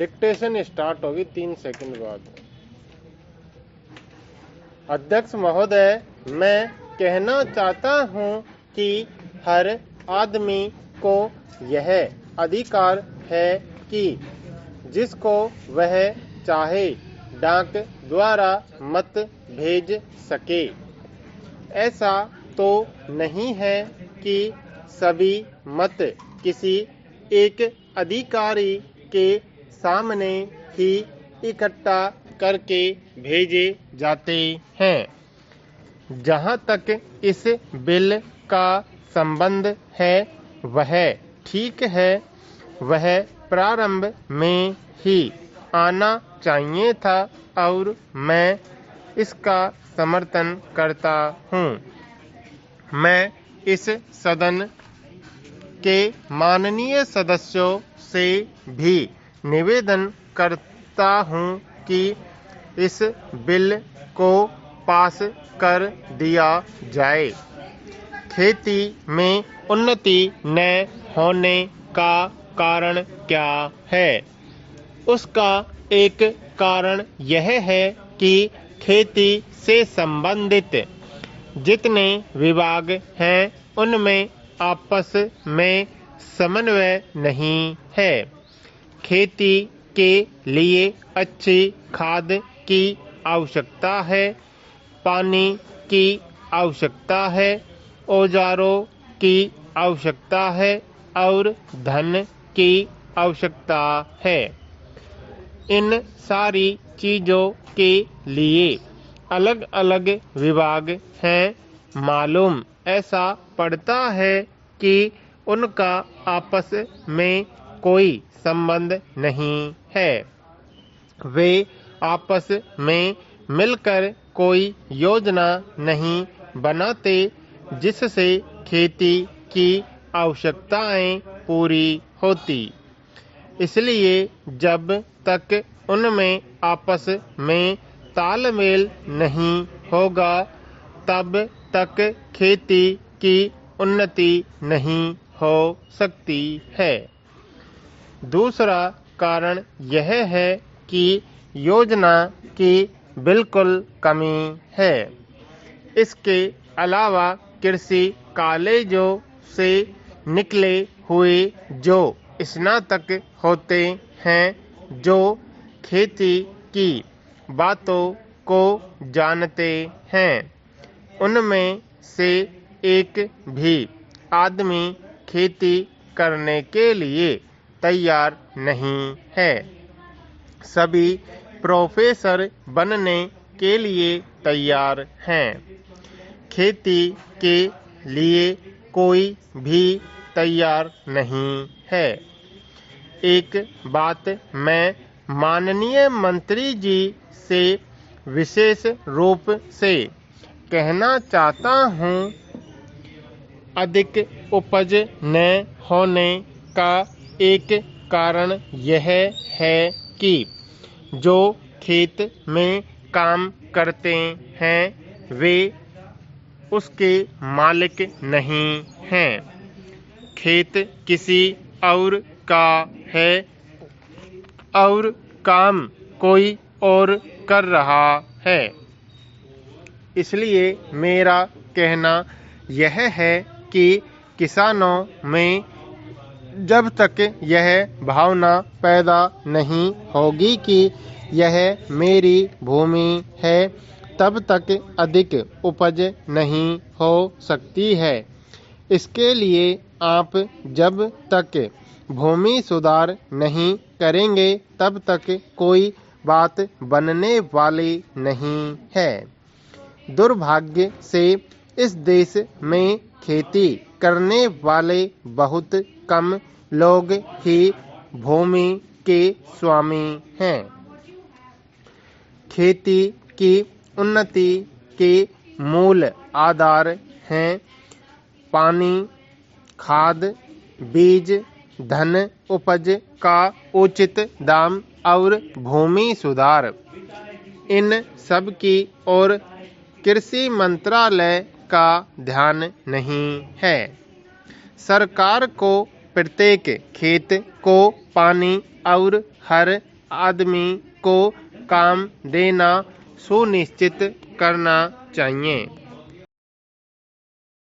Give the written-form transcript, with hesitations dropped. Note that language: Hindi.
डिक्टेशन स्टार्ट होगी 3 सेकंड बाद। अध्यक्ष महोदय, मैं कहना चाहता हूं कि हर आदमी को यह अधिकार है कि जिसको वह चाहे डाक द्वारा मत भेज सके। ऐसा तो नहीं है कि सभी मत किसी एक अधिकारी के सामने ही इकट्ठा करके भेजे जाते हैं। जहाँ तक इस बिल का संबंध है वह ठीक है, वह प्रारंभ में ही आना चाहिए था और मैं इसका समर्थन करता हूँ। मैं इस सदन के माननीय सदस्यों से भी निवेदन करता हूँ कि इस बिल को पास कर दिया जाए। खेती में उन्नति न होने का कारण क्या है? उसका एक कारण यह है कि खेती से संबंधित जितने विभाग हैं उनमें आपस में समन्वय नहीं है। खेती के लिए अच्छी खाद की आवश्यकता है, पानी की आवश्यकता है, औजारों की आवश्यकता है और धन की आवश्यकता है। इन सारी चीजों के लिए अलग अलग विभाग हैं। मालूम ऐसा पड़ता है कि उनका आपस में कोई संबंध नहीं है। वे आपस में मिलकर कोई योजना नहीं बनाते जिससे खेती की आवश्यकताएं पूरी होती। इसलिए जब तक उनमें आपस में तालमेल नहीं होगा तब तक खेती की उन्नति नहीं हो सकती है। दूसरा कारण यह है कि योजना की बिल्कुल कमी है। इसके अलावा कृषि कॉलेजों से निकले हुए जो स्नातक होते हैं, जो खेती की बातों को जानते हैं, उनमें से एक भी आदमी खेती करने के लिए तैयार नहीं है। सभी प्रोफेसर बनने के लिए तैयार हैं। खेती के लिए कोई भी तैयार नहीं है। एक बात मैं माननीय मंत्री जी से विशेष रूप से कहना चाहता हूँ, अधिक उपज न होने का एक कारण यह है कि जो खेत में काम करते हैं वे उसके मालिक नहीं हैं। खेत किसी और का है और काम कोई और कर रहा है। इसलिए मेरा कहना यह है कि किसानों में जब तक यह भावना पैदा नहीं होगी कि यह मेरी भूमि है, तब तक अधिक उपज नहीं हो सकती है। इसके लिए आप जब तक भूमि सुधार नहीं करेंगे तब तक कोई बात बनने वाली नहीं है। दुर्भाग्य से इस देश में खेती करने वाले बहुत कम लोग ही भूमि के स्वामी हैं। खेती की उन्नति के मूल आधार हैं पानी, खाद, बीज, धन, उपज का उचित दाम और भूमि सुधार। इन सब की ओर कृषि मंत्रालय का ध्यान नहीं है। सरकार को प्रत्येक खेत को पानी और हर आदमी को काम देना सुनिश्चित करना चाहिए।